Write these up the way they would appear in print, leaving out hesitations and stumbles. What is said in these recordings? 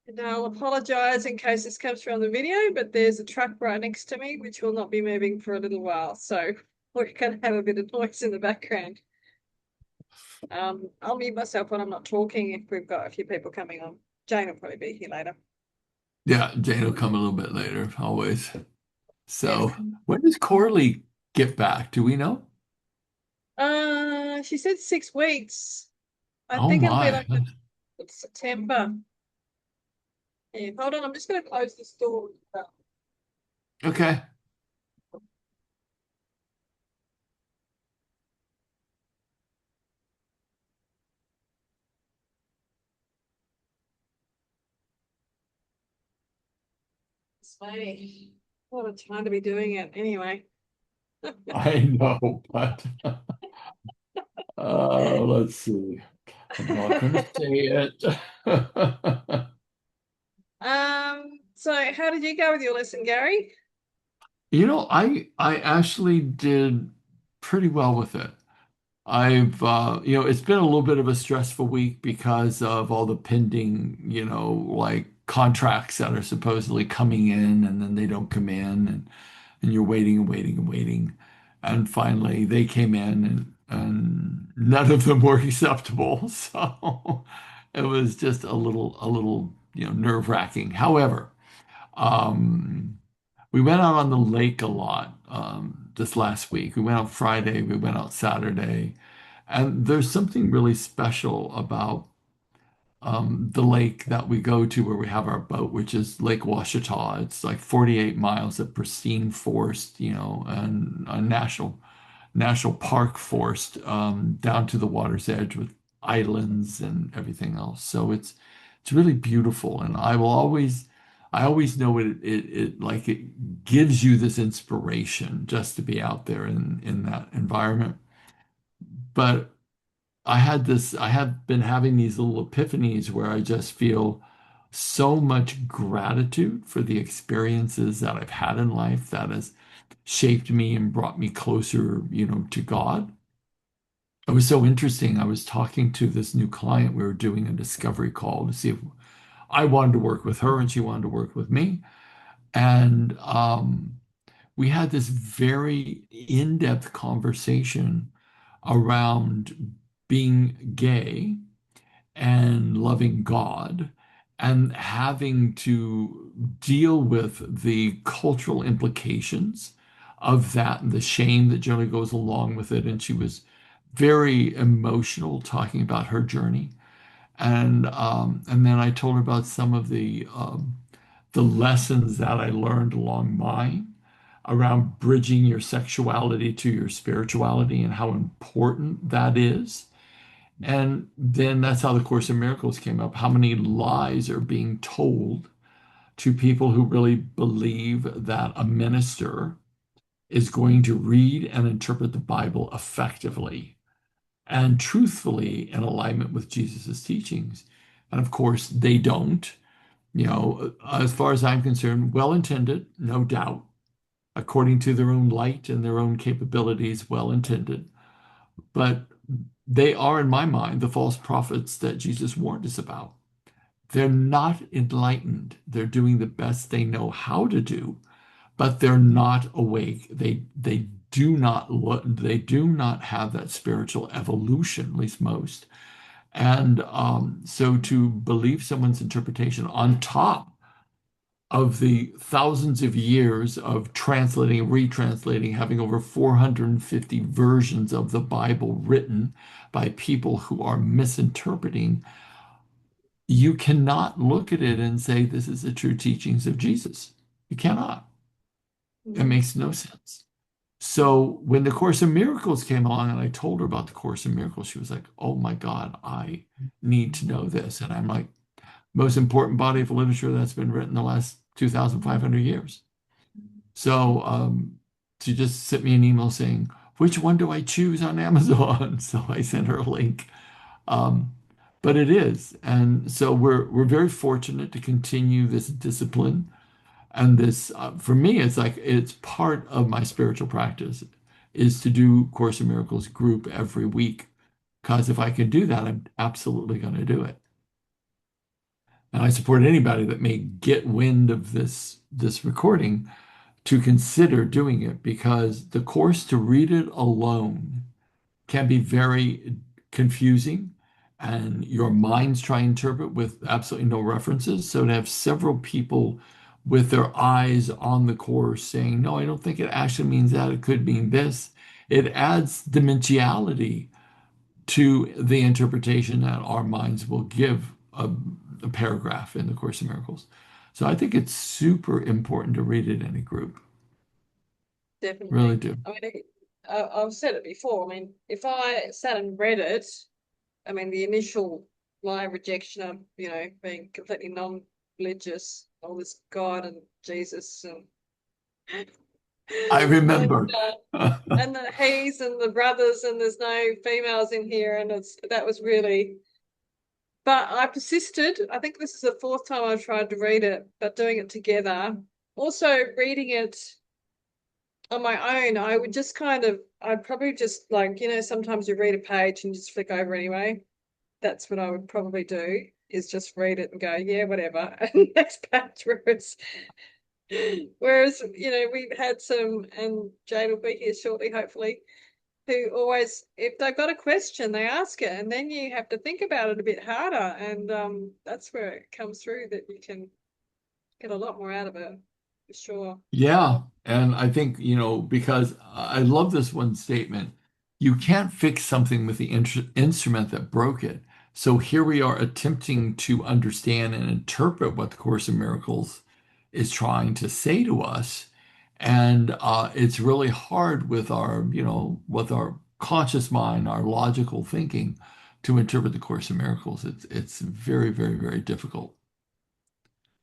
And I'll apologize in case this comes through on the video, but there's a truck right next to me, which will not be moving for a little while. So we're going to have a bit of noise in the background. I'll mute myself when I'm not talking if we've got a few people coming on. Jane will probably be here later. Yeah, Jane will come a little bit later, always. Yes. So when does Corley get back? Do we know? She said 6 weeks. I Oh think it'll be my. like September. Yeah, hold on, I'm just going to close this door. Okay. It's funny. What a time to be doing it. Anyway. I know, but let's see. I'm not going to say it. So how did you go with your lesson, Gary? I actually did pretty well with it. I've it's been a little bit of a stressful week because of all the pending, like contracts that are supposedly coming in and then they don't come in and you're waiting and waiting and waiting. And finally they came in and none of them were acceptable. So it was just a little, nerve-wracking. However, um, we went out on the lake a lot this last week. We went out Friday, we went out Saturday, and there's something really special about the lake that we go to where we have our boat, which is Lake Washita. It's like 48 miles of pristine forest, and a national park forest down to the water's edge with islands and everything else. So it's really beautiful, and I always know it gives you this inspiration just to be out there in that environment. But I have been having these little epiphanies where I just feel so much gratitude for the experiences that I've had in life that has shaped me and brought me closer, to God. It was so interesting. I was talking to this new client. We were doing a discovery call to see if I wanted to work with her and she wanted to work with me. And we had this very in-depth conversation around being gay and loving God and having to deal with the cultural implications of that and the shame that generally goes along with it. And she was very emotional talking about her journey. And then I told her about some of the lessons that I learned along mine around bridging your sexuality to your spirituality and how important that is. And then that's how the Course in Miracles came up. How many lies are being told to people who really believe that a minister is going to read and interpret the Bible effectively and truthfully in alignment with Jesus's teachings. And of course, they don't. As far as I'm concerned, well intended, no doubt, according to their own light and their own capabilities, well intended. But they are, in my mind, the false prophets that Jesus warned us about. They're not enlightened. They're doing the best they know how to do, but they're not awake. They do not look, they do not have that spiritual evolution, at least most. And so to believe someone's interpretation on top of the thousands of years of translating, retranslating, having over 450 versions of the Bible written by people who are misinterpreting, you cannot look at it and say this is the true teachings of Jesus. You cannot. It Mm. makes no sense. So when the Course in Miracles came along and I told her about the Course in Miracles, she was like, "Oh my God, I need to know this." And I'm like, most important body of literature that's been written in the last 2,500 years. So she just sent me an email saying, which one do I choose on Amazon? So I sent her a link. Um, but it is. And so we're very fortunate to continue this discipline. And this, for me, it's like it's part of my spiritual practice is to do Course in Miracles group every week. Because if I can do that, I'm absolutely going to do it. And I support anybody that may get wind of this recording to consider doing it because the course to read it alone can be very confusing and your mind's trying to interpret with absolutely no references. So to have several people with their eyes on the course saying, no, I don't think it actually means that, it could mean this, it adds dimensionality to the interpretation that our minds will give a paragraph in the Course in Miracles. So I think it's super important to read it in a group. Really Definitely. do. I mean, I've said it before. I mean, if I sat and read it, I mean, the initial my rejection of, being completely non-religious, all this God and Jesus I and remember. and the he's and the brothers and there's no females in here and that was really. But I persisted. I think this is the fourth time I've tried to read it, but doing it together. Also, reading it on my own, I would just I'd probably just like, sometimes you read a page and just flick over anyway. That's what I would probably do, is just read it and go, yeah, whatever. And next page, whereas, we've had some, and Jade will be here shortly, hopefully, who always, if they've got a question, they ask it, and then you have to think about it a bit harder. And that's where it comes through that you can get a lot more out of it, for sure. Yeah, and I think, because I love this one statement, you can't fix something with the instrument that broke it. So here we are attempting to understand and interpret what the Course in Miracles is trying to say to us. And it's really hard with with our conscious mind, our logical thinking to interpret the Course in Miracles. It's very, very, very difficult.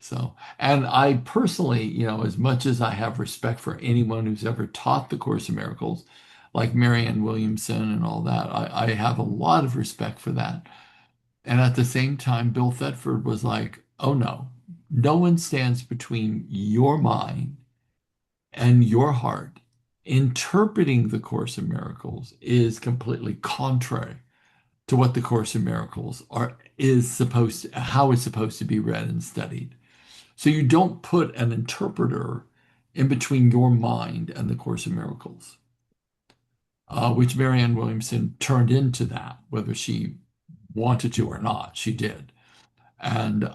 So, and I personally, as much as I have respect for anyone who's ever taught the Course in Miracles, like Marianne Williamson and all that, I have a lot of respect for that. And at the same time, Bill Thetford was like, oh no, no one stands between your mind and your heart. Interpreting the Course in Miracles is completely contrary to what the Course in Miracles how it's supposed to be read and studied. So you don't put an interpreter in between your mind and the Course in Miracles, which Marianne Williamson turned into that, whether she wanted to or not, she did. And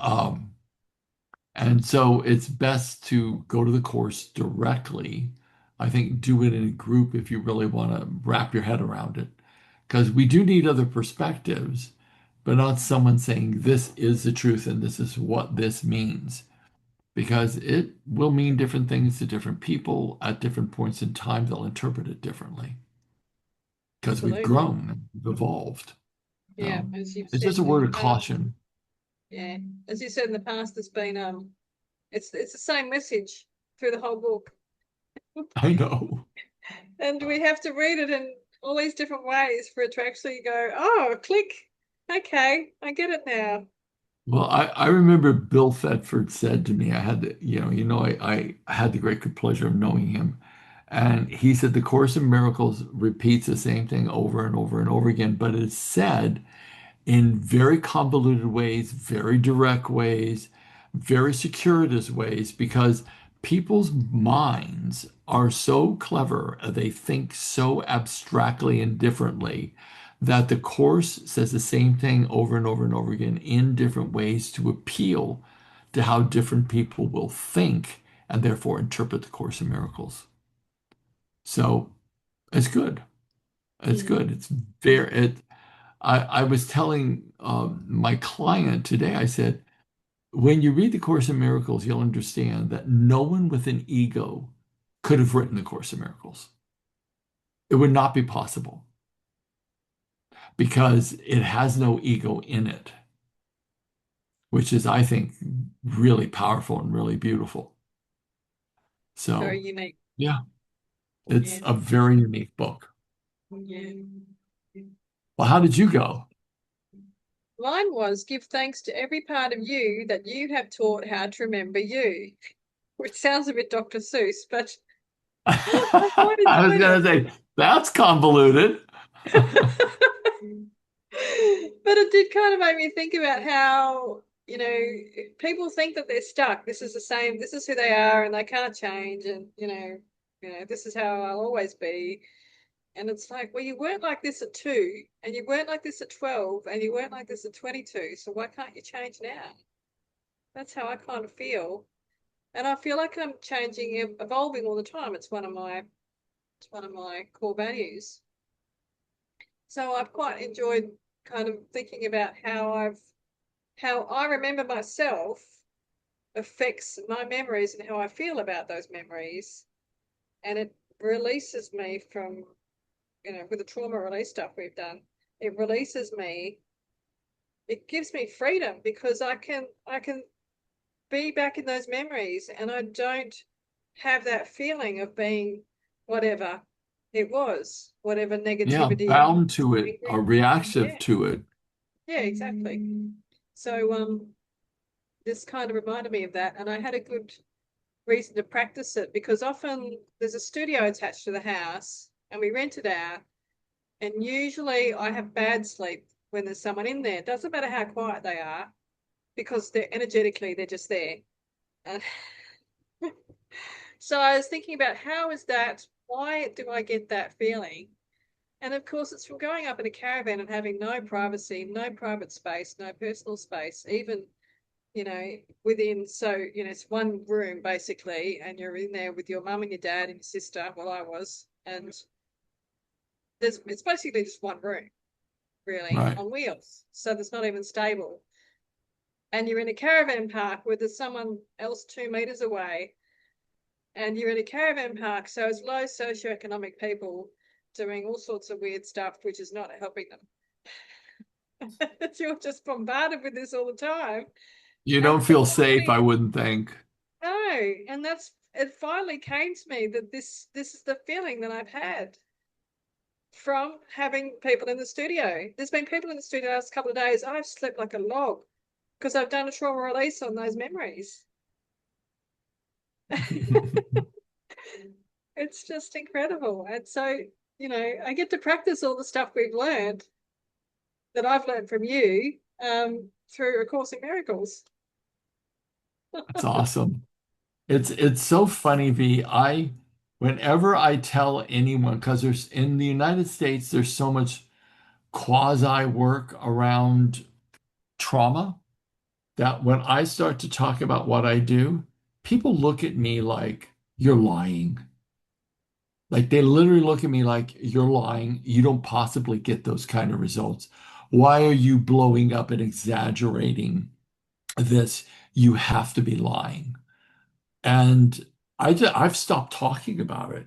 and so it's best to go to the course directly. I think do it in a group if you really want to wrap your head around it, because we do need other perspectives, but not someone saying this is the truth and this is what this means because it will mean different things to different people at different points in time. They'll interpret it differently because we've Absolutely. grown and we've evolved. Yeah, So as you've it's said just a in word the of past. caution. Yeah, as you said in the past, there's been it's the same message through the whole book, I know. and we have to read it in all these different ways for it to actually go, oh, click, okay, I get it now. Well, I remember Bill Thetford said to me, I had the, I had the great good pleasure of knowing him. And he said the Course in Miracles repeats the same thing over and over and over again, but it's said in very convoluted ways, very direct ways, very circuitous ways, because people's minds are so clever, they think so abstractly and differently that the Course says the same thing over and over and over again in different ways to appeal to how different people will think and therefore interpret the Course in Miracles. So it's good. It's Mm. good. It's very, I was telling my client today, I said, when you read the Course in Miracles, you'll understand that no one with an ego could have written the Course in Miracles. It would not be possible because it has no ego in it, which is, I think, really powerful and really beautiful. Very So, unique. yeah, it's Yeah, a very unique book. yeah. Well, how did you go? Mine was give thanks to every part of you that you have taught how to remember you, which sounds a bit Dr. Seuss, but I quite I was enjoyed going to it. say, that's convoluted. But it did kind of make me think about how, people think that they're stuck. This is the same, this is who they are and they can't change. And, this is how I'll always be. And it's like, well, you weren't like this at 2, and you weren't like this at 12, and you weren't like this at 22. So why can't you change now? That's how I kind of feel. And I feel like I'm changing, evolving all the time. It's one of my core values. So I've quite enjoyed kind of thinking about how I remember myself affects my memories and how I feel about those memories. And it releases me from, with the trauma release stuff we've done, it releases me, it gives me freedom because I can be back in those memories and I don't have that feeling of being whatever it was, whatever Yeah, negativity bound to or it angry. or reactive Yeah, to it. yeah, exactly. So this kind of reminded me of that, and I had a good reason to practice it because often there's a studio attached to the house and we rent it out, and usually I have bad sleep when there's someone in there. It doesn't matter how quiet they are because they're just there. And so I was thinking about how is that? Why do I get that feeling? And of course, it's from going up in a caravan and having no privacy, no private space, no personal space, even within, so, it's one room basically, and you're in there with your mum and your dad and your sister. Well, I was, and it's basically just one room, really, Right. on wheels. So there's not even stable. And you're in a caravan park where there's someone else 2 meters away, and you're in a caravan park, so it's low socioeconomic people doing all sorts of weird stuff, which is not helping them. You're just bombarded with this all the time. You And don't it feel safe, I finally wouldn't think. No, and that's it finally came to me that this is the feeling that I've had from having people in the studio. There's been people in the studio the last couple of days. I've slept like a log because I've done a trauma release on those memories. It's just incredible. And so, I get to practice all the stuff we've learned that I've learned from you through A Course in Miracles. That's awesome. It's so funny, V. Whenever I tell anyone, because there's in the United States, there's so much quasi work around trauma that when I start to talk about what I do, people look at me like you're lying. Like they literally look at me like you're lying. You don't possibly get those kind of results. Why are you blowing up and exaggerating this? You have to be lying. And I've stopped talking about it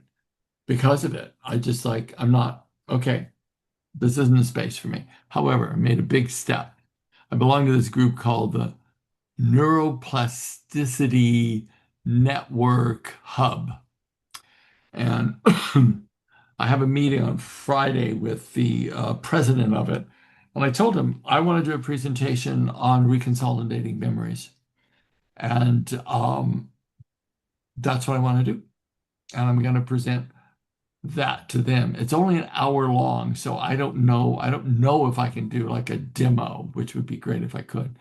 because of it. I'm not, okay, this isn't a space for me. However, I made a big step. I belong to this group called the Neuroplasticity Network Hub. And I have a meeting on Friday with the president of it. And I told him I want to do a presentation on reconsolidating memories. And that's what I want to do. And I'm going to present that to them. It's only an hour long, so I don't know. I don't know if I can do like a demo, which would be great if I could.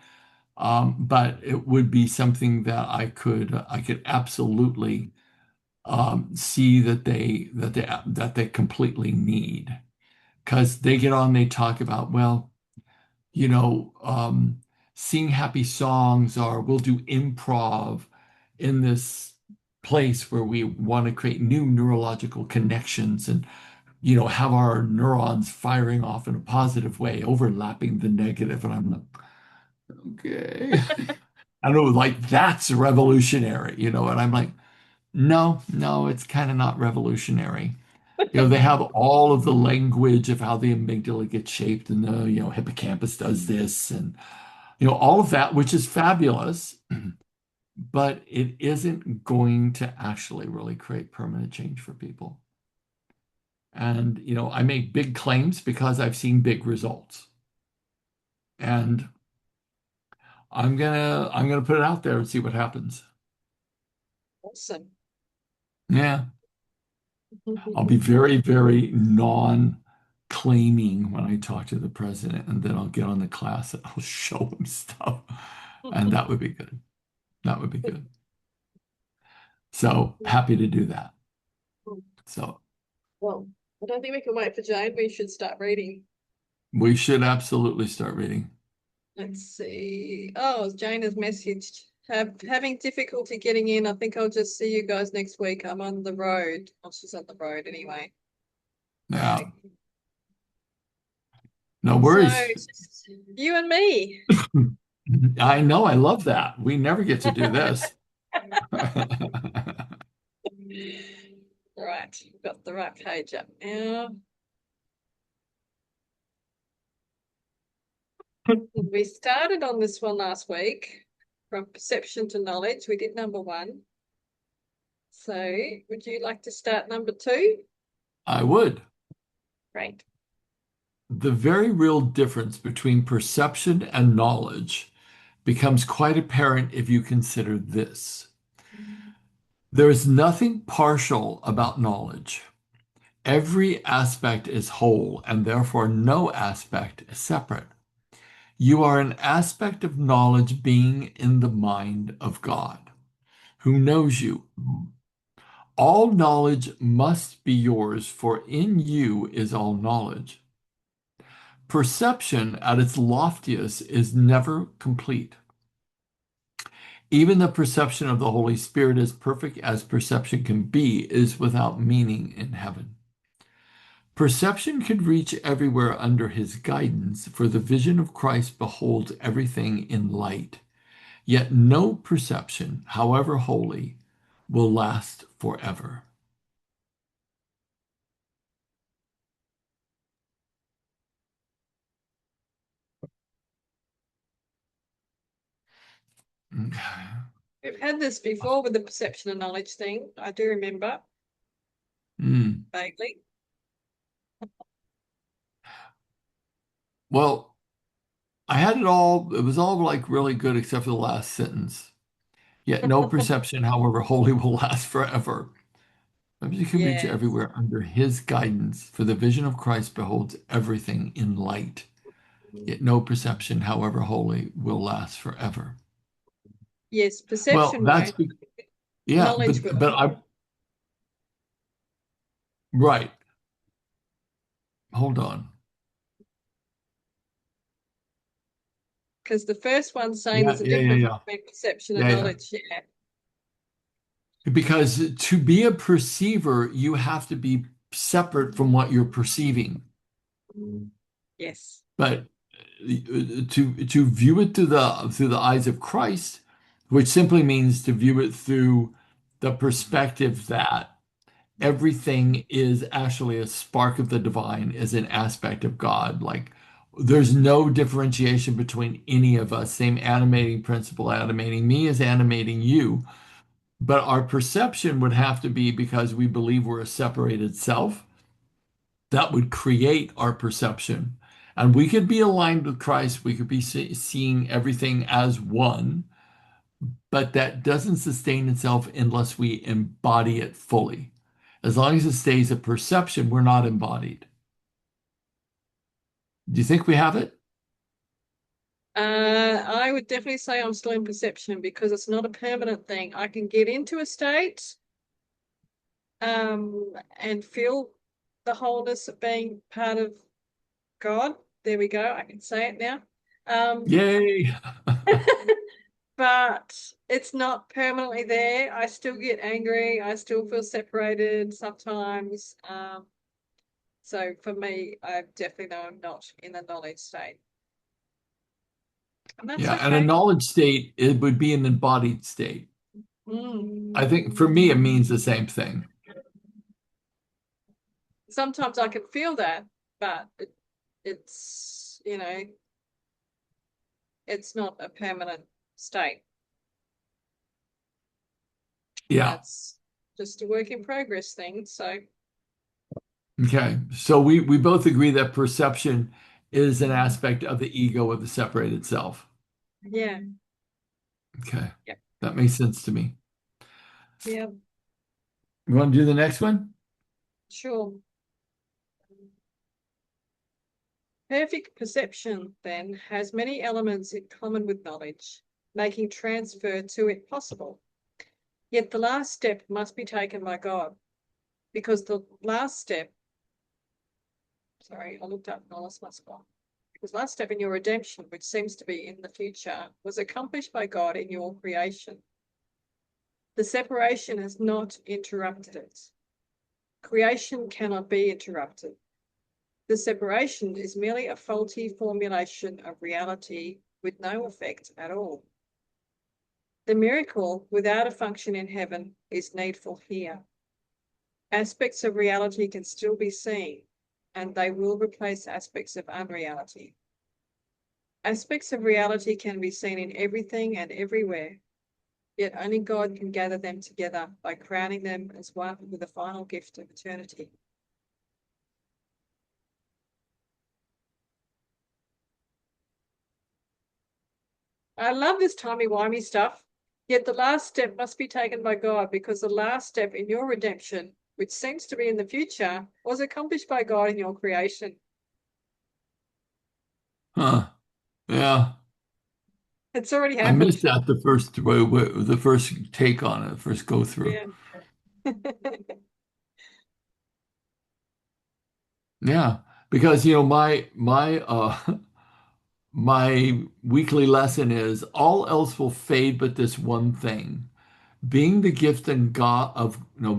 But it would be something that I could absolutely see that they completely need because they get on, they talk about, well, you know, sing happy songs, or we'll do improv in this place where we want to create new neurological connections and, have our neurons firing off in a positive way, overlapping the negative. And I'm like, okay. I know, like that's revolutionary, and I'm like, no, no, it's kind of not revolutionary. They have all of the language of how the amygdala gets shaped and the, hippocampus does this and, all of that, which is fabulous, but it isn't going to actually really create permanent change for people. And, I make big claims because I've seen big results. And I'm gonna put it out there and see what happens. Awesome. Yeah. I'll be very, very non-claiming when I talk to the president, and then I'll get on the class and I'll show him stuff. And that would be good. That would be good. So happy to do that. So Well, I don't think we can wait for Jane. We should start reading. we should absolutely start reading. Let's see. Oh, Jane has messaged. Having difficulty getting in. I think I'll just see you guys next week. I'm on the road. Oh, she's on the road anyway. Yeah, Okay. no So worries. it's just you and me. I know, I love that. We never get to do this. Right, got the right page up now. We started on this one last week, from perception to knowledge. We did number one. So would you like to start number two? I would. Great. The very real difference between perception and knowledge becomes quite apparent if you consider this. There is nothing partial about knowledge. Every aspect is whole, and therefore no aspect is separate. You are an aspect of knowledge being in the mind of God, who knows you. All knowledge must be yours, for in you is all knowledge. Perception at its loftiest is never complete. Even the perception of the Holy Spirit, as perfect as perception can be, is without meaning in heaven. Perception could reach everywhere under his guidance, for the vision of Christ beholds everything in light. Yet no perception, however holy, will last forever. Okay. We've had this before with the perception and knowledge thing. I do remember Mm. vaguely. Well, I had it all, it was all like really good except for the last sentence. Yet no perception, however holy, will last forever. You can reach Yes. everywhere under his guidance, for the vision of Christ beholds everything in light. Yet no perception, however holy, will last forever. Yes, Well, perception that's won't. yeah, Knowledge will. but I right. Hold on. Because the first one's saying Yeah, there's a yeah, yeah, difference yeah. between perception and Yeah, yeah. knowledge. Yeah. Because to be a perceiver, you have to be separate from what you're perceiving. Yes. But to view it through the eyes of Christ, which simply means to view it through the perspective that everything is actually a spark of the divine, is an aspect of God. Like there's no differentiation between any of us. Same animating principle animating me is animating you. But our perception would have to be because we believe we're a separated self. That would create our perception. And we could be aligned with Christ. We could be seeing everything as one, but that doesn't sustain itself unless we embody it fully. As long as it stays a perception, we're not embodied. Do you think we have it? I would definitely say I'm still in perception because it's not a permanent thing. I can get into a state and feel the wholeness of being part of God. There we go. I can say it now. Um, Yay. but it's not permanently there. I still get angry. I still feel separated sometimes. So for me, I definitely know I'm not in the knowledge state. And that's Yeah, and a okay. knowledge state, it would be an embodied state. I think for me, it Mm. means the same thing. Sometimes I can feel that, but it's, it's not a permanent state. Yeah. That's just a work in progress thing. So, Okay. So we both agree that perception is an aspect of the ego of the separated self. yeah, Okay. yep, That makes sense to me. yeah, You want to do the next one? sure. Perfect perception then has many elements in common with knowledge. making transfer to it possible. Yet the last step must be taken by God, because the last step, sorry, I looked up and I lost my spot. Because last step in your redemption, which seems to be in the future, was accomplished by God in your creation. The separation has not interrupted it. Creation cannot be interrupted. The separation is merely a faulty formulation of reality with no effect at all. The miracle without a function in heaven is needful here. Aspects of reality can still be seen, and they will replace aspects of unreality. Aspects of reality can be seen in everything and everywhere, yet only God can gather them together by crowning them as one with the final gift of eternity. I love this timey-wimey stuff. Yet the last step must be taken by God, because the last step in your redemption, which seems to be in the future, was accomplished by God in your creation. Huh. Yeah. It's already I missed happened. that the first take on it, first go through. Yeah. Yeah, because my my weekly lesson is all else will fade but this one thing. Being the gift and God of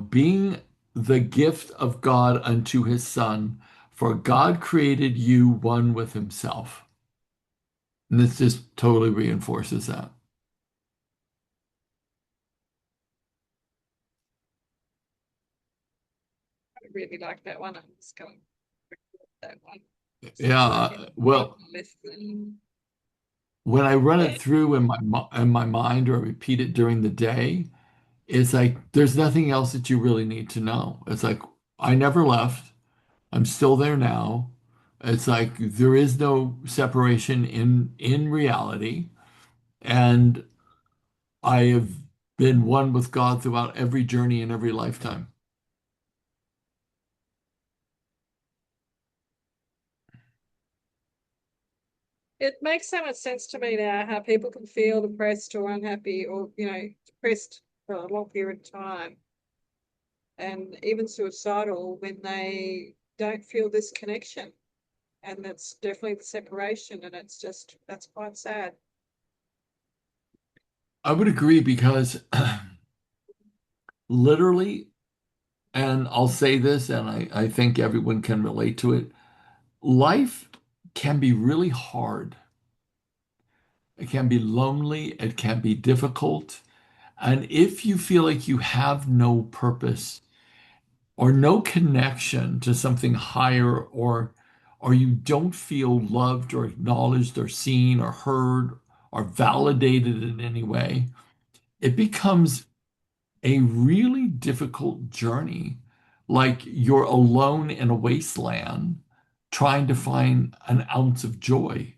being the gift of God unto his son, for God created you one with himself. And this just totally reinforces that. I really like that one. I'm just going to record that one. So I Yeah, can keep well, listening. when I run it Yeah. through in my mind or repeat it during the day, it's like there's nothing else that you really need to know. It's like I never left. I'm still there now. It's like there is no separation in reality, and I have been one with God throughout every journey and every lifetime. It makes so much sense to me now how people can feel depressed or unhappy or, depressed for a long period of time and even suicidal when they don't feel this connection. And that's definitely the separation. And that's quite sad. I would agree because literally, and I'll say this, and I think everyone can relate to it, life can be really hard. It can be lonely, it can be difficult. And if you feel like you have no purpose or no connection to something higher or you don't feel loved or acknowledged or seen or heard or validated in any way, it becomes a really difficult journey. Like you're alone in a wasteland trying to find an ounce of joy.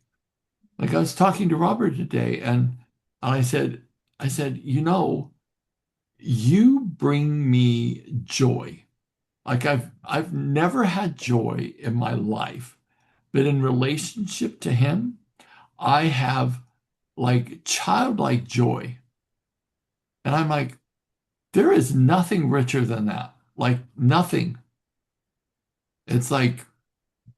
Like I was talking to Robert today and I said, you bring me joy. Like I've never had joy in my life, but in relationship to him, I have like childlike joy. And I'm like, there is nothing richer than that. Like nothing. It's like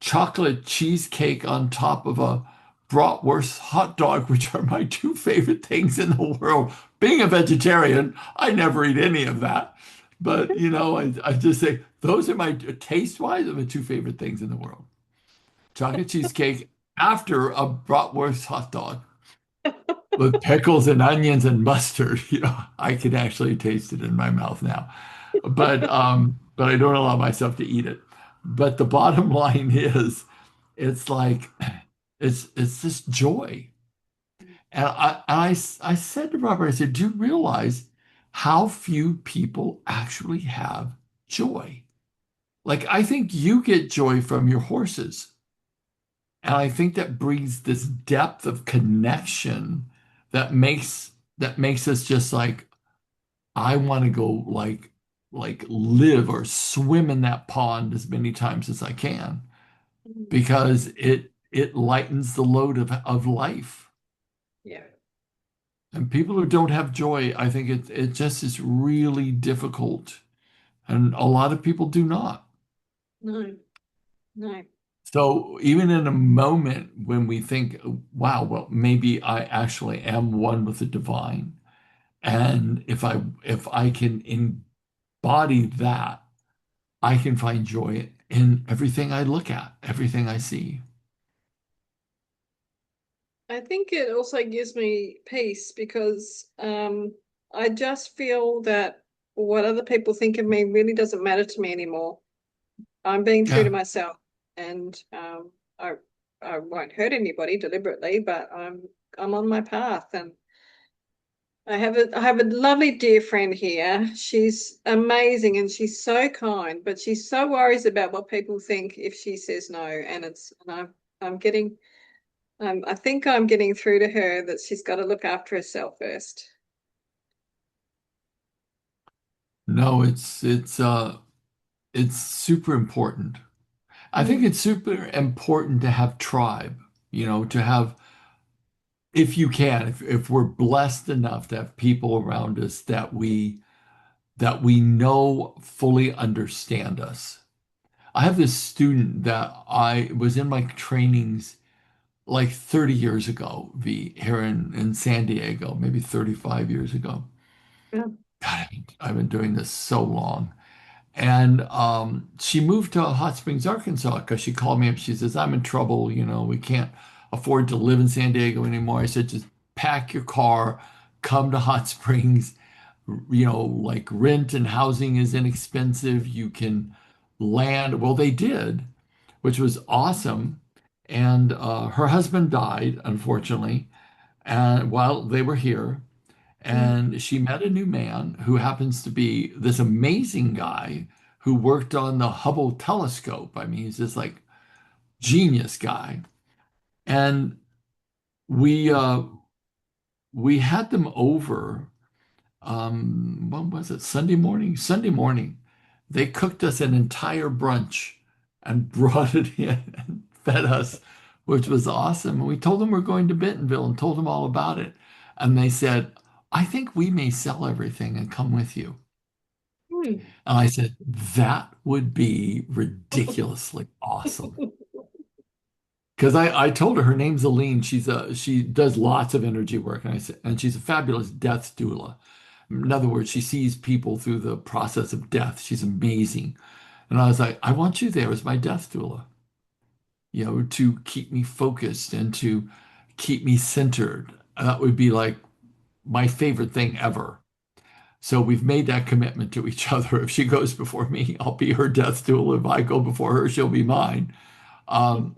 chocolate cheesecake on top of a bratwurst hot dog, which are my two favorite things in the world. Being a vegetarian, I never eat any of that. But, I just say those are my taste-wise are my two favorite things in the world. Chocolate cheesecake after a bratwurst hot dog with pickles and onions and mustard. I can actually taste it in my mouth now. But I don't allow myself to eat it. But the bottom line is it's like it's this joy. And I said to Robert, I said, do you realize how few people actually have joy? Like I think you get joy from your horses. And I think that brings this depth of connection that makes us just like, I want to go like live or swim in that pond as many times as I can because it lightens the load of life. Yeah. And people who don't have joy, I think it just is really difficult. And a lot of people do not. No, no. So even in a moment when we think, wow, well, maybe I actually am one with the divine. And if I can embody that, I can find joy in everything I look at, everything I see. I think it also gives me peace because I just feel that what other people think of me really doesn't matter to me anymore. I'm being true to Yeah. myself, and I I won't hurt anybody deliberately, but I'm on my path, and I have a lovely dear friend here. She's amazing and she's so kind, but she's so worries about what people think if she says no, and I'm getting I think I'm getting through to her that she's got to look after herself first. No, it's super important. I think Mm, it's super important to have tribe, to have, if you can, if we're blessed enough to have people around us that we know fully understand us. I have this student that I was in my trainings like 30 years ago, here in San Diego, maybe 35 years ago. yeah. God, I've been doing this so long. And she moved to Hot Springs, Arkansas, because she called me up. She says, I'm in trouble. We can't afford to live in San Diego anymore. I said, just pack your car, come to Hot Springs. Like rent and housing is inexpensive. You can land. Well, they did, which was awesome. And her husband died, unfortunately, and while they were here. Mm, And she met a new man who happens to be this amazing guy who worked on the Hubble telescope. I mean, he's this like genius guy. And we uh we had them over when was it? Sunday morning? Sunday morning. They cooked us an entire brunch and brought it in and fed us, which was awesome. And we told them we're going to Bentonville and told them all about it. And they said, I think we may sell everything and come with you. mm. And I said, that would be ridiculously awesome. Because I told her name's Aline. She does lots of energy work, and I said, and she's a fabulous death doula. In other words, she sees people through the process of death. She's amazing. And I was like, I want you there as my death doula, to keep me focused and to keep me centered. That would be like my favorite thing ever. So we've made that commitment to each other. If she goes before me, I'll be her death stool. If I go before her, she'll be mine. Um,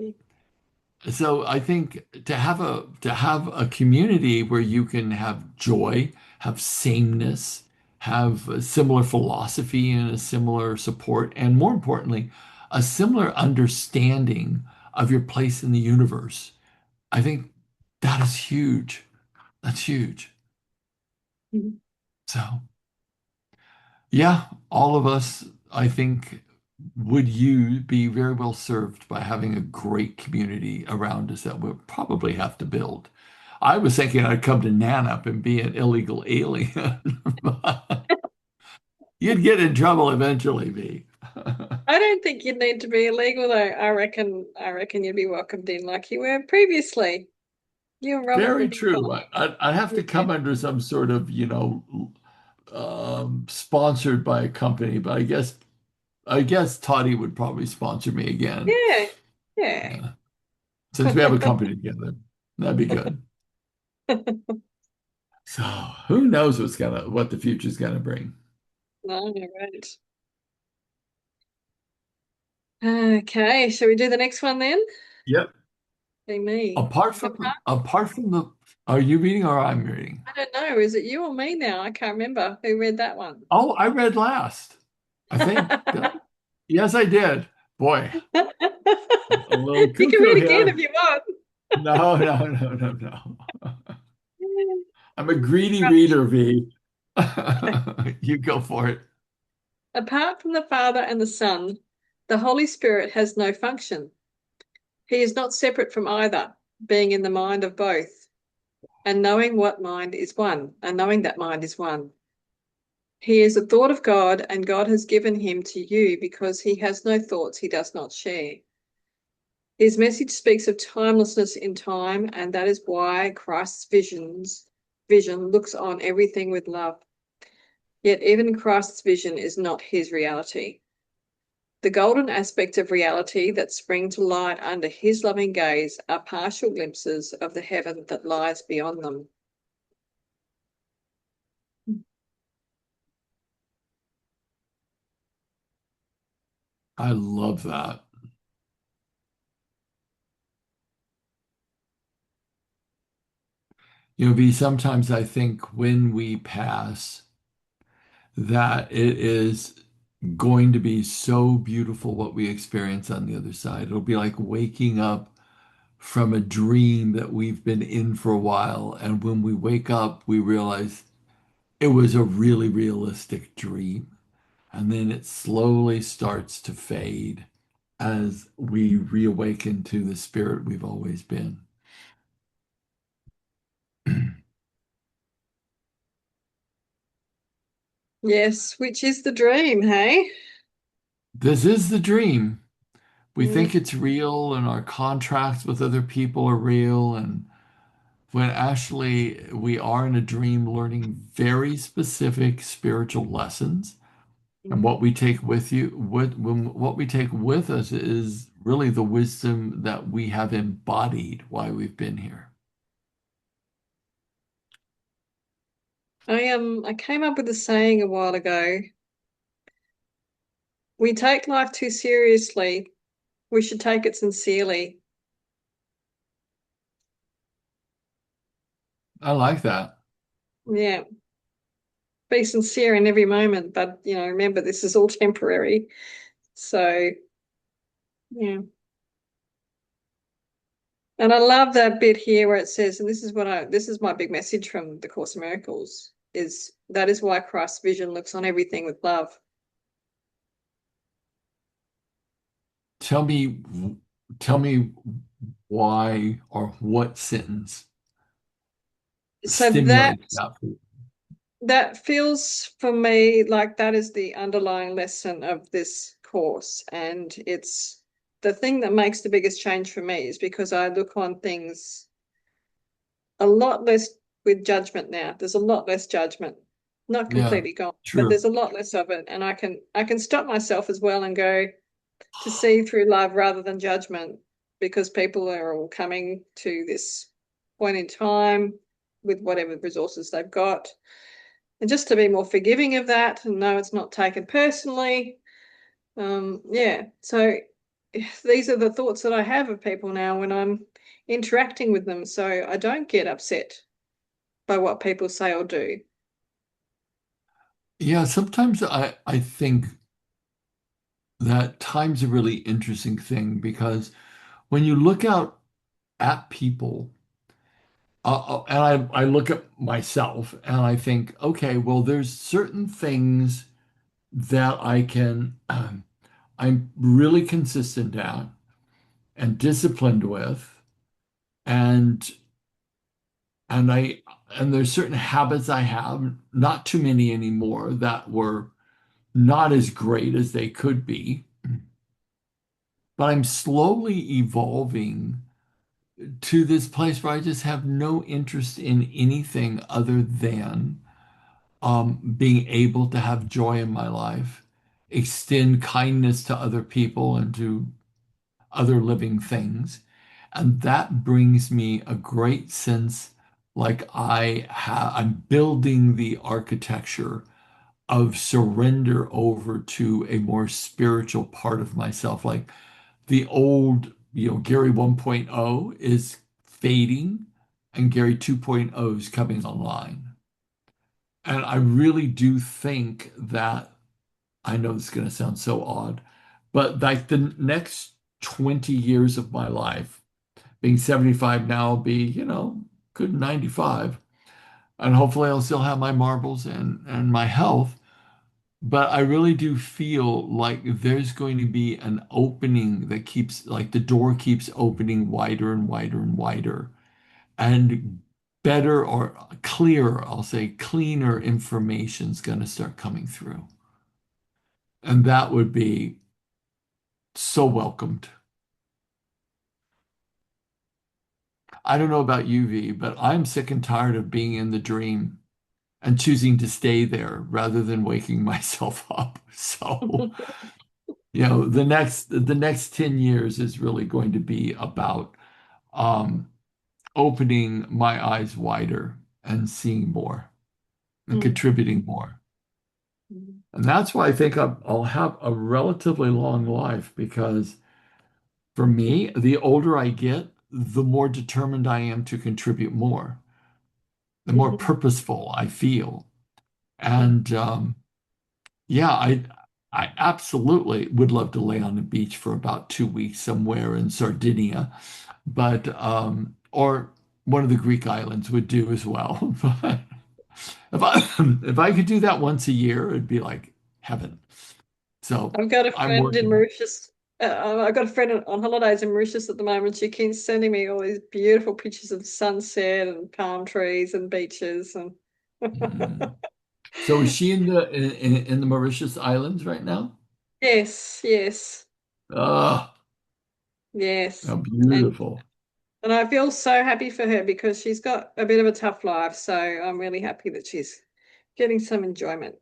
so I think to have a community where you can have joy, have sameness, have a similar philosophy and a similar support, and more importantly, a similar understanding of your place in the universe. I think that is huge. That's huge. So. Yeah, all of us, I think, would you be very well served by having a great community around us that we'll probably have to build. I was thinking I'd come to Nanup and be an illegal alien. You'd get in trouble eventually, V. I don't think you'd need to be illegal though. I reckon you'd be welcomed in like you were previously. You and Robert Very would be true. fine. I'd have to Yeah. come under some sort of, sponsored by a company, but I guess Toddy would probably sponsor me again. Yeah. Yeah. Yeah. Since we have a company together. That'd be good. So who knows what the future's gonna bring. No, you're right. Okay, shall we do the next one then? Yep. Be me. Apart from Apart, apart from the are you reading or I'm reading? I don't know. Is it you or me now? I can't remember who read that one. Oh, I read last. I think. Did I? Yes, I did. Boy, a little You can cuckoo read again if here. you want. No, no, no, no, no. I'm a greedy reader, V. You go for it. Apart from the Father and the Son, the Holy Spirit has no function. He is not separate from either, being in the mind of both. and knowing what mind is one, and knowing that mind is one. He is a thought of God, and God has given him to you because he has no thoughts he does not share. His message speaks of timelessness in time, and that is why Christ's vision looks on everything with love. Yet even Christ's vision is not his reality. The golden aspect of reality that spring to light under his loving gaze are partial glimpses of the heaven that lies beyond them. I love that. You know, V, sometimes I think when we pass, that it is going to be so beautiful what we experience on the other side. It'll be like waking up from a dream that we've been in for a while. And when we wake up, we realize it was a really realistic dream. And then it slowly starts to fade as we reawaken to the spirit we've always been. Yes, which is the dream, hey? This is the dream. We Mm. think it's real, and our contracts with other people are real. And when actually we are in a dream learning very specific spiritual lessons. And what we take with you, what we take with us is really the wisdom that we have embodied while we've been here. I came up with a saying a while ago. We take life too seriously. We should take it sincerely. I like that. Yeah. Be sincere in every moment, but remember this is all temporary. So yeah. And I love that bit here where it says, and this is my big message from the Course in Miracles, is that is why Christ's vision looks on everything with love. Tell me, tell me why or what sentence So stimulates that for you. that feels for me like that is the underlying lesson of this course. And it's the thing that makes the biggest change for me is because I look on things a lot less with judgment now. There's a lot less judgment. Not Yeah, completely gone, but true. there's a lot less of it. And I can stop myself as well and go to see through love rather than judgment because people are all coming to this point in time with whatever resources they've got. And just to be more forgiving of that and know it's not taken personally. Yeah. So these are the thoughts that I have of people now when I'm interacting with them. So I don't get upset by what people say or do. Yeah, sometimes I think that time's a really interesting thing because when you look out at people, and I look at myself and I think, okay, well, there's certain things that I'm really consistent at and disciplined with, and and I and there's certain habits I have, not too many anymore, that were not as great as they could be, but I'm slowly evolving to this place where I just have no interest in anything other than being able to have joy in my life, extend kindness to other people and to other living things. And that brings me a great sense like I'm building the architecture of surrender over to a more spiritual part of myself. Like the old, Gary 1.0 is fading and Gary 2.0 is coming online. And I really do think that I know this is going to sound so odd, but like the next 20 years of my life, being 75 now, I'll be, good 95. And hopefully I'll still have my marbles and my health. But I really do feel like there's going to be an opening that keeps, like the door keeps opening wider and wider and wider. And better or clearer, I'll say cleaner information's going to start coming through. And that would be so welcomed. I don't know about you, V, but I'm sick and tired of being in the dream and choosing to stay there rather than waking myself up. So, the next 10 years is really going to be about um, opening my eyes wider and seeing more and Mm. contributing more. And that's why I think I'll have a relatively long life because for me, the older I get, the more determined I am to contribute more, the more Mhm. purposeful I feel. Mm. And yeah, I absolutely would love to lay on the beach for about 2 weeks somewhere in Sardinia, but or one of the Greek islands would do as well. But if I could do that once a year, it'd be like heaven. So I've got a I'm friend in working. Mauritius. I've got a friend on holidays in Mauritius at the moment. She keeps sending me all these beautiful pictures of sunset and palm trees and beaches and Mm. So is she in the Mauritius Islands right now? yes, yes, Ah, yes. how And beautiful. and I feel so happy for her because she's got a bit of a tough life. So I'm really happy that she's getting some enjoyment.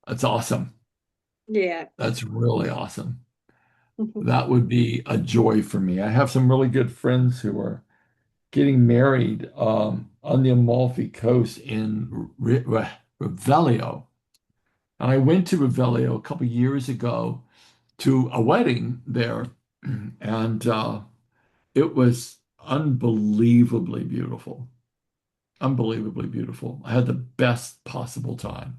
That's awesome. Yeah. That's really awesome. That would be a joy for me. I have some really good friends who are getting married on the Amalfi Coast in Revelio. And I went to Revelio a couple years ago to a wedding there, and it was unbelievably beautiful. Unbelievably beautiful. I had the best possible time.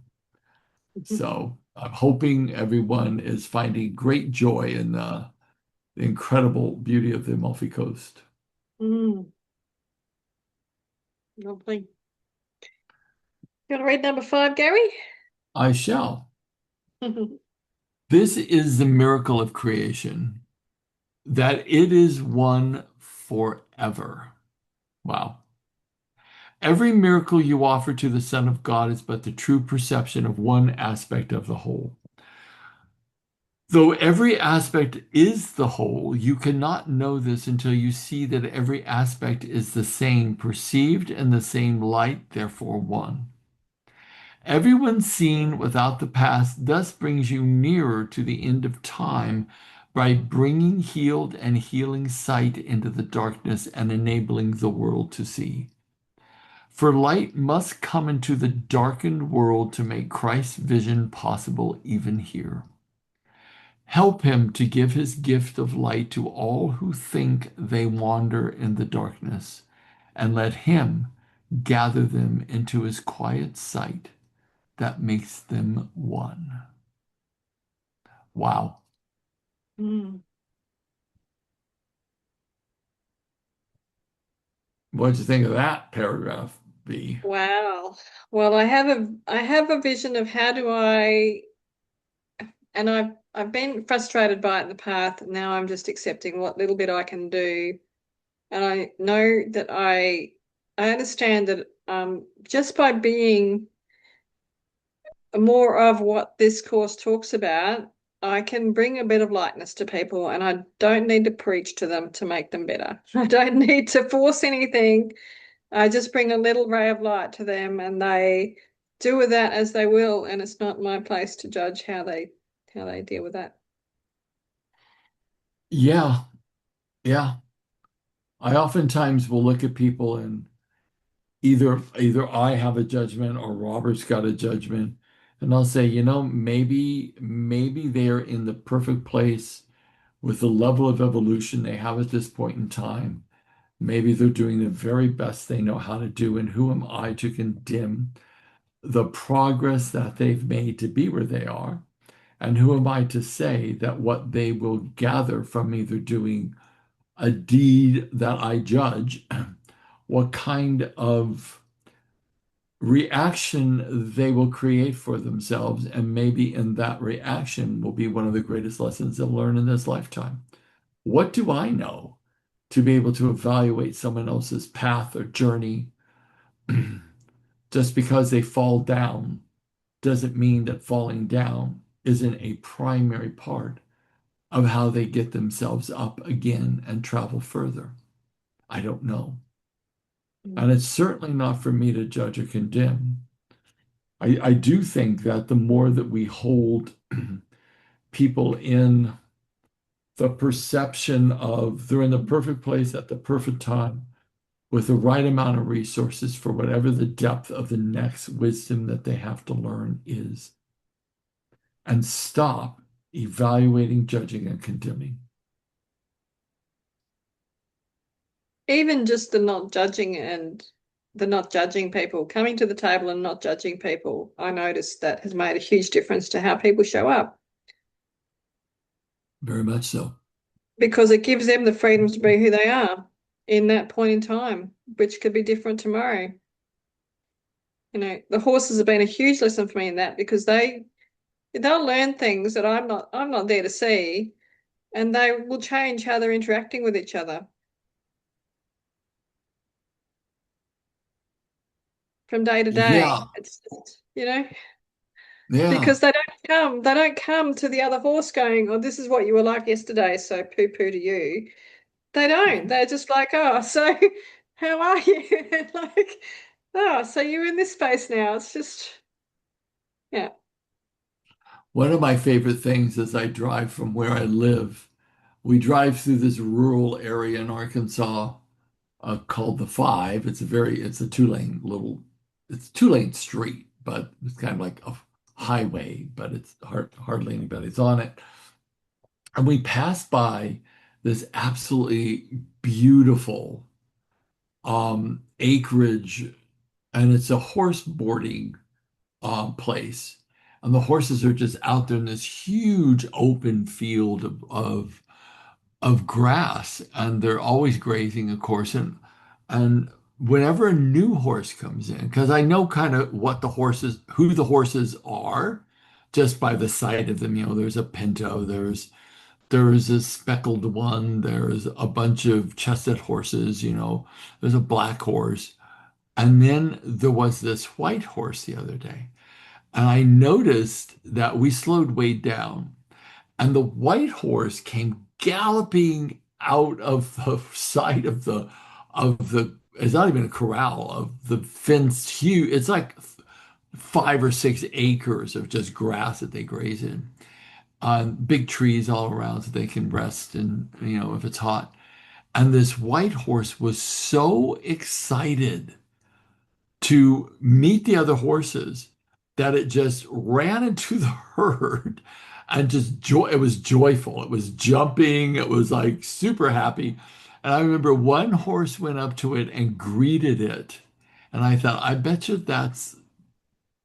So I'm hoping everyone is finding great joy in the incredible beauty of the Amalfi Coast. Mm, lovely. You want to read number five, Gary? I shall. This is the miracle of creation, that it is one forever. Wow. Every miracle you offer to the Son of God is but the true perception of one aspect of the whole. Though every aspect is the whole, you cannot know this until you see that every aspect is the same, perceived in the same light, therefore one. Everyone seen without the past thus brings you nearer to the end of time by bringing healed and healing sight into the darkness and enabling the world to see. For light must come into the darkened world to make Christ's vision possible even here. Help him to give his gift of light to all who think they wander in the darkness, and let him gather them into his quiet sight that makes them one. Wow. Mm. What did you think of that paragraph, B? Wow. Well, I have a vision of how do I and I've been frustrated by it in the past. Now I'm just accepting what little bit I can do. And I know that I understand that just by being more of what this course talks about, I can bring a bit of lightness to people and I don't need to preach to them to make them better. I don't need to force anything. I just bring a little ray of light to them and they do with that as they will, and it's not my place to judge how they deal with that. Yeah, yeah. I oftentimes will look at people and either I have a judgment or Robert's got a judgment, and I'll say, maybe they're in the perfect place with the level of evolution they have at this point in time. Maybe they're doing the very best they know how to do, and who am I to condemn the progress that they've made to be where they are? And who am I to say that what they will gather from either doing a deed that I judge, what kind of reaction they will create for themselves, and maybe in that reaction will be one of the greatest lessons they'll learn in this lifetime. What do I know? to be able to evaluate someone else's path or journey. Just because they fall down doesn't mean that falling down isn't a primary part of how they get themselves up again and travel further. I don't know. And Mm. it's certainly not for me to judge or condemn. I do think that the more that we hold people in the perception of they're in the perfect place at the perfect time with the right amount of resources for whatever the depth of the next wisdom that they have to learn is, and stop evaluating, judging, and condemning. Even just the not judging and the not judging people, coming to the table and not judging people, I noticed that has made a huge difference to how people show up Very much so. because it gives them the freedom to be who they are in that point in time, which could be different tomorrow. The horses have been a huge lesson for me in that because they'll learn things that I'm not there to see, and they will change how they're interacting with each other from day to Yeah, day. It's just, yeah. because they don't come to the other horse going, oh, this is what you were like yesterday, so poo poo to you. They don't. They're just like, oh, so how are you? Like, oh, so you're in this space now. It's just, yeah. One of my favorite things is I drive from where I live. We drive through this rural area in Arkansas called the Five. It's a it's two-lane street, but it's kind of like a highway, but it's hardly anybody's on it. And we passed by this absolutely beautiful acreage, and it's a horse boarding place. And the horses are just out there in this huge open field of grass, and they're always grazing, of course. And whenever a new horse comes in, because I know kind of who the horses are, just by the sight of them. There's a pinto, there's a speckled one, there's a bunch of chestnut horses, there's a black horse, and then there was this white horse the other day. And I noticed that we slowed way down, and the white horse came galloping out of the side of the it's not even a corral of the fenced huge. It's like 5 or 6 acres of just grass that they graze in, on big trees all around so they can rest and if it's hot. And this white horse was so excited to meet the other horses that it just ran into the herd and just it was joyful. It was jumping. It was like super happy. And I remember one horse went up to it and greeted it. And I thought, I bet you that's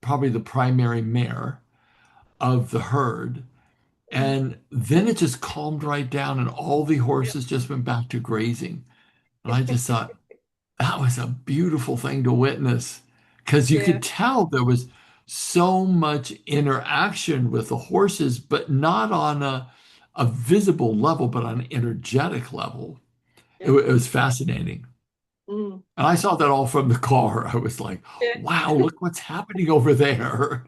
probably the primary mare of the herd. And then it just calmed right down, and all the horses just went back to grazing. And I just thought, that was a beautiful thing to witness because you Yeah. could tell there was so much interaction with the horses, but not on a visible level, but on an energetic level. Yeah. It was fascinating. Mm. And I saw that all from the car. I was like, Yeah. wow, look what's happening over there.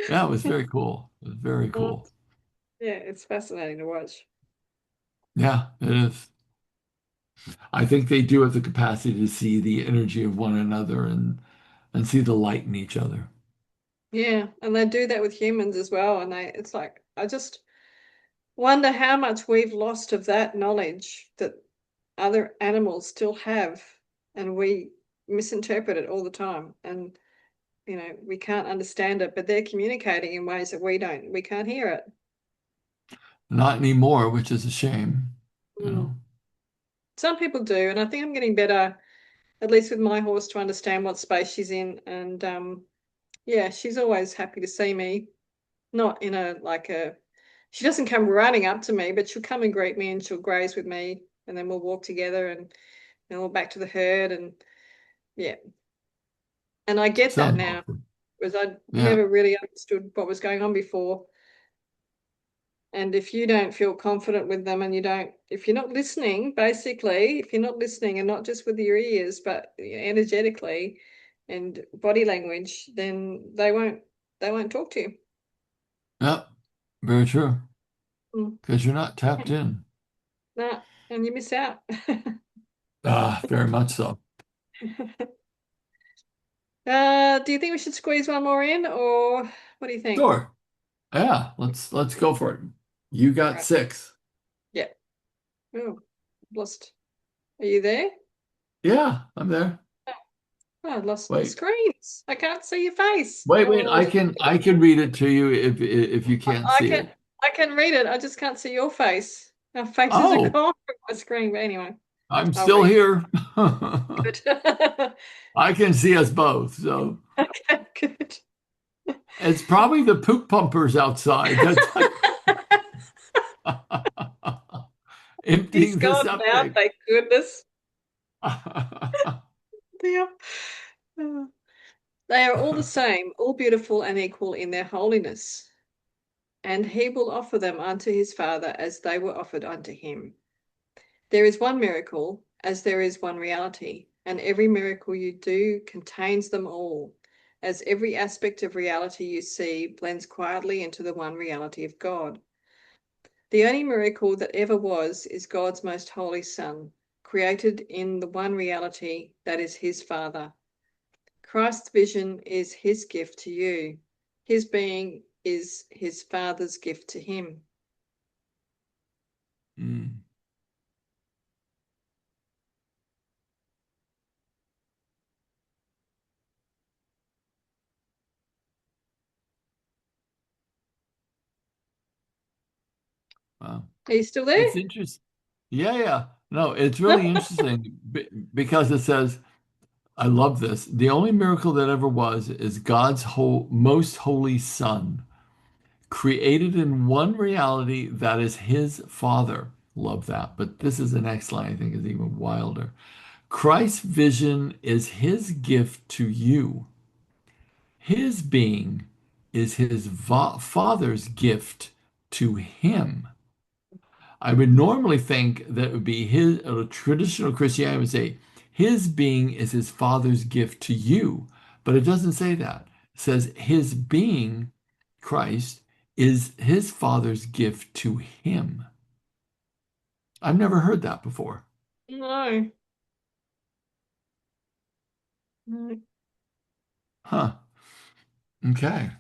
Yeah, it was very cool. It was very Mm. cool. Yeah, it's fascinating to watch. Yeah, it is. I think they do have the capacity to see the energy of one another and see the light in each other. Yeah, and they do that with humans as well. And it's like, I just wonder how much we've lost of that knowledge that other animals still have, and we misinterpret it all the time. And, we can't understand it, but they're communicating in ways that we can't hear it. Not anymore, which is a shame, you Mm. know. Some people do, and I think I'm getting better, at least with my horse, to understand what space she's in. And yeah, she's always happy to see me, not in a like a she doesn't come running up to me, but she'll come and greet me and she'll graze with me and then we'll walk together and then we'll back to the herd and yeah. And I get that Sounds now awesome. because I Yeah. never really understood what was going on before. And if you don't feel confident with them and if you're not listening, basically, if you're not listening and not just with your ears, but energetically and body language, then they won't talk to you. Yep, very true. Mm. Because you're not tapped in. Nah, and you miss out. Ah, very much so. Do you think we should squeeze one more in, or what do you think? Sure. Yeah, let's go for it. You All got right. six. Yeah. Oh, lost. Are you there? Yeah, I'm there. Oh, I lost the Wait, screens. I can't see your face. wait. Oh, I can read it to you if you can't I see can it. I can read it. I just can't see your face. Our faces are Oh, gone from my screen. But anyway, I'm I'll still read here. it. Good. I can see us both, so Okay, good. it's probably the poop pumpers outside. That's He's emptying the gone now, septic. thank goodness. Yeah. They are all the same, all beautiful and equal in their holiness, and he will offer them unto his Father as they were offered unto him. There is one miracle, as there is one reality, and every miracle you do contains them all, as every aspect of reality you see blends quietly into the one reality of God. The only miracle that ever was is God's most holy Son, created in the one reality that is his Father. Christ's vision is his gift to you. His being is his Father's gift to him. Mm, wow. Are you still there? It's interesting. Yeah, yeah. No, it's really interesting because it says, I love this. The only miracle that ever was is God's most holy Son, created in one reality that is his Father. Love that. But this is the next line I think is even wilder. Christ's vision is his gift to you. His being is his Father's gift to him. I would normally think that it would be his, traditional Christianity would say, his being is his Father's gift to you. But it doesn't say that. It says his being, Christ, is his Father's gift to him. I've never heard that before. No. No. Huh. Okay.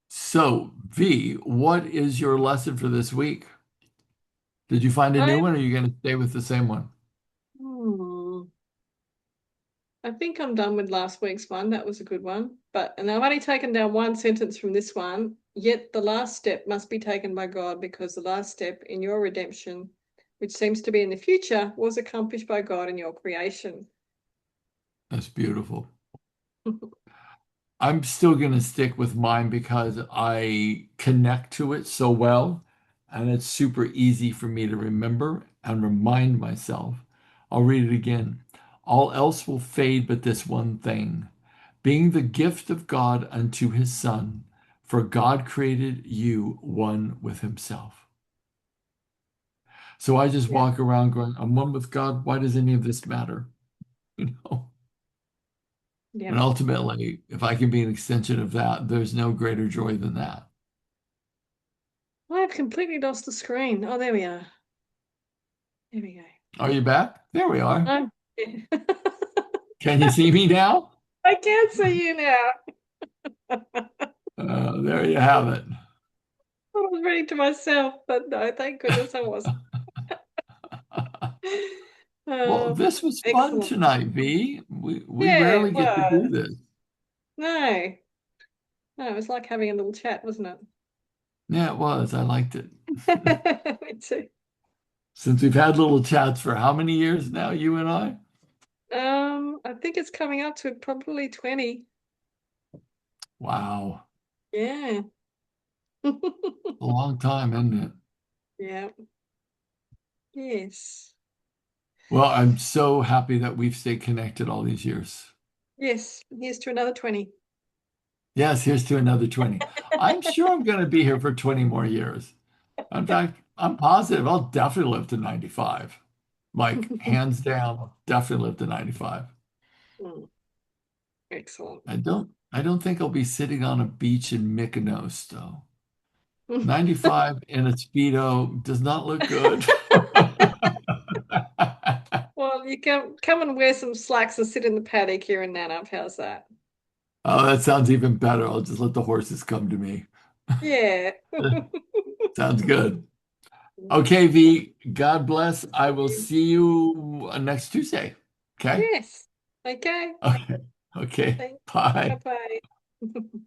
So, V, what is your lesson for this week? Did you find a I, new one or are you going to stay with the same one? hmm, I think I'm done with last week's one. That was a good one. And I've only taken down one sentence from this one. Yet the last step must be taken by God because the last step in your redemption, which seems to be in the future, was accomplished by God in your creation. That's beautiful. I'm still going to stick with mine because I connect to it so well, and it's super easy for me to remember and remind myself. I'll read it again. All else will fade but this one thing, being the gift of God unto his Son, for God created you one with himself. So I just Yeah. walk around going, I'm one with God. Why does any of this matter? You know? Yeah. And ultimately, if I can be an extension of that, there's no greater joy than that. I've completely lost the screen. Oh, there we are. There we go. Are you back? There we are. No. Yeah. Can you see me now? I can't see you now. There you have it. I was reading to myself, but no, thank goodness I wasn't. Well, Oh, this was fun excellent. tonight, V. We Yeah, rarely it get to do was. this. No, no, it was like having a little chat, wasn't Yeah, it was. I liked it. it? Me too. Since we've had little chats for how many years now, you and I? I think it's coming up to probably 20. Wow. Yeah. A long time, isn't it? Yeah. Yes. Well, I'm so happy that we've stayed connected all these years. Yes. Here's to another 20. Yes, here's to another 20. I'm sure I'm going to be here for 20 more years. In fact, I'm positive I'll definitely live to 95. Like, hands down, I'll definitely live to 95. Mm, excellent. I don't think I'll be sitting on a beach in Mykonos, though. 95 in a Speedo does not look good. Well, you come and wear some slacks and sit in the paddock here in Nannup. How's that? Oh, that sounds even better. I'll just let the horses come to me. Yeah. Sounds good. Okay, V, God bless. I will see you next Tuesday. Okay? Yes. Okay. Okay. Okay. Thanks. Bye. Bye-bye.